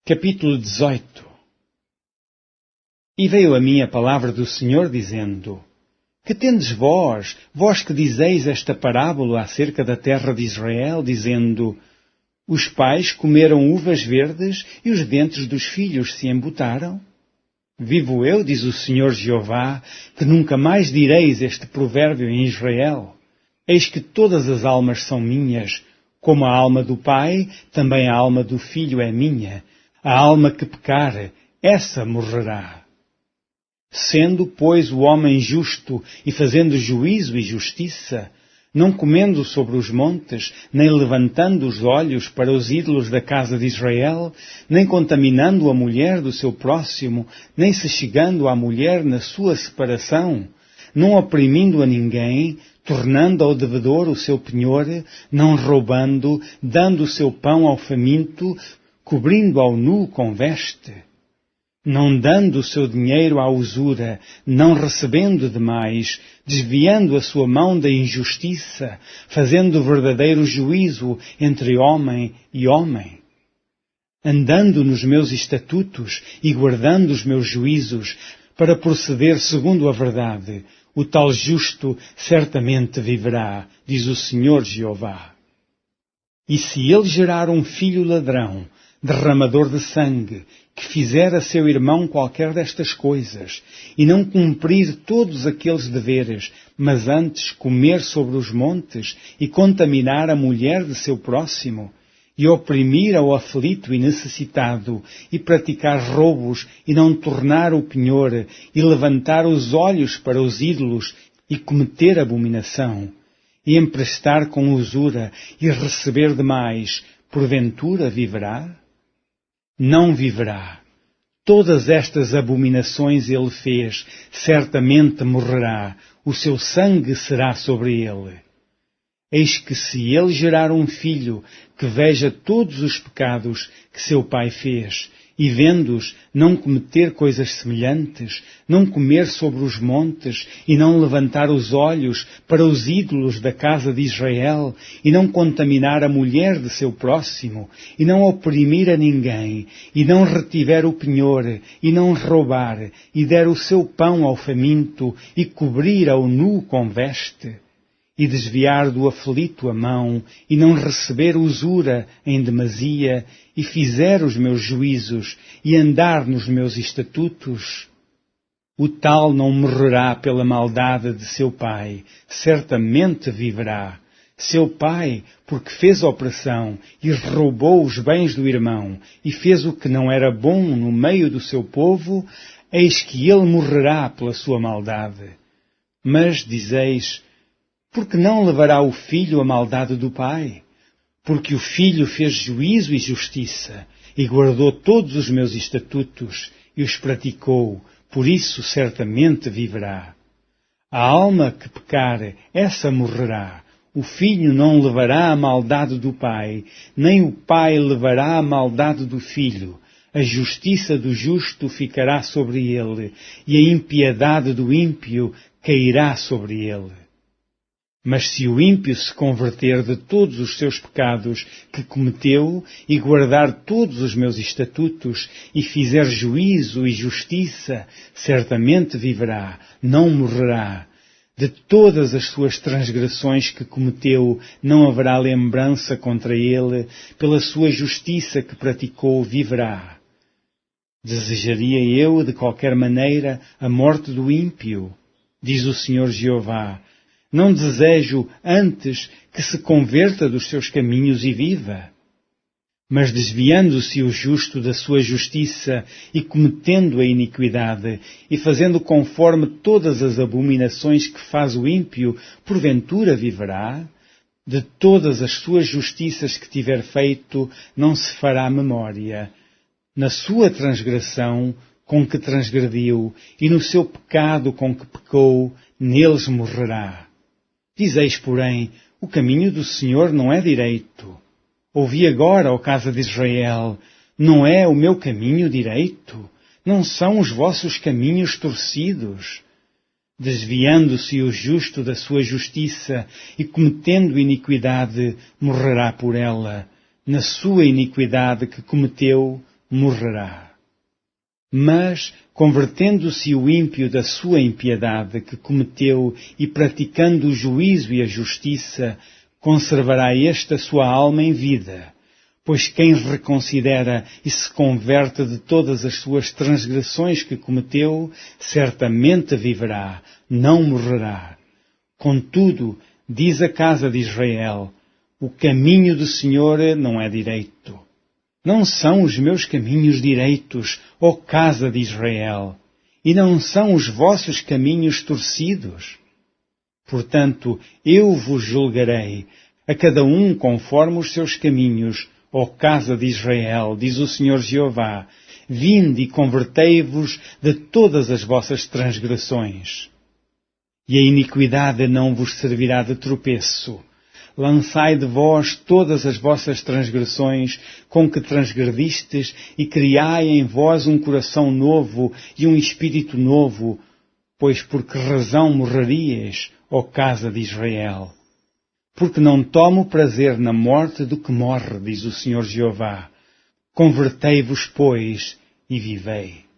Capítulo 18. E veio a mim a palavra do Senhor, dizendo: Que tendes vós que dizeis esta parábola acerca da terra de Israel, dizendo: Os pais comeram uvas verdes e os dentes dos filhos se embutaram? Vivo eu, diz o Senhor Jeová, que nunca mais direis este provérbio em Israel. Eis que todas as almas são minhas, como a alma do pai, também a alma do filho é minha. A alma que pecar, essa morrerá. Sendo, pois, o homem justo e fazendo juízo e justiça, não comendo sobre os montes, nem levantando os olhos para os ídolos da casa de Israel, nem contaminando a mulher do seu próximo, nem se chegando à mulher na sua separação, não oprimindo a ninguém, tornando ao devedor o seu penhor, não roubando, dando o seu pão ao faminto, cobrindo ao nu com veste, não dando o seu dinheiro à usura, não recebendo demais, desviando a sua mão da injustiça, fazendo verdadeiro juízo entre homem e homem, andando nos meus estatutos e guardando os meus juízos, para proceder segundo a verdade, o tal justo certamente viverá, diz o Senhor Jeová. E se ele gerar um filho ladrão, derramador de sangue, que fizer a seu irmão qualquer destas coisas, e não cumprir todos aqueles deveres, mas antes comer sobre os montes e contaminar a mulher de seu próximo, e oprimir ao aflito e necessitado, e praticar roubos, e não tornar o penhor, e levantar os olhos para os ídolos, e cometer abominação, e emprestar com usura, e receber demais, porventura viverá? Não viverá. Todas estas abominações ele fez, certamente morrerá, o seu sangue será sobre ele. Eis que se ele gerar um filho que veja todos os pecados que seu pai fez, e vendo-os não cometer coisas semelhantes, não comer sobre os montes, e não levantar os olhos para os ídolos da casa de Israel, e não contaminar a mulher de seu próximo, e não oprimir a ninguém, e não retiver o penhor, e não roubar, e der o seu pão ao faminto, e cobrir ao nu com veste, e desviar do aflito a mão, e não receber usura em demasia, e fizer os meus juízos, e andar nos meus estatutos, o tal não morrerá pela maldade de seu pai, certamente viverá. Seu pai, porque fez opressão, e roubou os bens do irmão, e fez o que não era bom no meio do seu povo, eis que ele morrerá pela sua maldade. Mas, dizeis, porque não levará o filho a maldade do pai? Porque o filho fez juízo e justiça, e guardou todos os meus estatutos, e os praticou, por isso certamente viverá. A alma que pecar, essa morrerá. O filho não levará a maldade do pai, nem o pai levará a maldade do filho. A justiça do justo ficará sobre ele, e a impiedade do ímpio cairá sobre ele. Mas se o ímpio se converter de todos os seus pecados que cometeu e guardar todos os meus estatutos e fizer juízo e justiça, certamente viverá, não morrerá. De todas as suas transgressões que cometeu não haverá lembrança contra ele, pela sua justiça que praticou viverá. Desejaria eu, de qualquer maneira, a morte do ímpio, diz o Senhor Jeová. Não desejo antes que se converta dos seus caminhos e viva. Mas desviando-se o justo da sua justiça e cometendo a iniquidade e fazendo conforme todas as abominações que faz o ímpio, porventura viverá? De todas as suas justiças que tiver feito, não se fará memória. Na sua transgressão com que transgrediu e no seu pecado com que pecou, neles morrerá. Dizeis, porém, o caminho do Senhor não é direito. Ouvi agora, ó casa de Israel, não é o meu caminho direito? Não são os vossos caminhos torcidos? Desviando-se o justo da sua justiça e cometendo iniquidade, morrerá por ela. Na sua iniquidade que cometeu, morrerá. Mas, convertendo-se o ímpio da sua impiedade que cometeu e praticando o juízo e a justiça, conservará a sua alma em vida. Pois quem reconsidera e se converte de todas as suas transgressões que cometeu, certamente viverá, não morrerá. Contudo, diz a casa de Israel, o caminho do Senhor não é direito. Não são os meus caminhos direitos, ó casa de Israel, e não são os vossos caminhos torcidos. Portanto, eu vos julgarei, a cada um conforme os seus caminhos, ó casa de Israel, diz o Senhor Jeová, vinde e convertei-vos de todas as vossas transgressões. E a iniquidade não vos servirá de tropeço. Lançai de vós todas as vossas transgressões com que transgredistes e criai em vós um coração novo e um espírito novo, pois por que razão morreríeis, ó casa de Israel? Porque não tomo prazer na morte do que morre, diz o Senhor Jeová. Convertei-vos, pois, e vivei.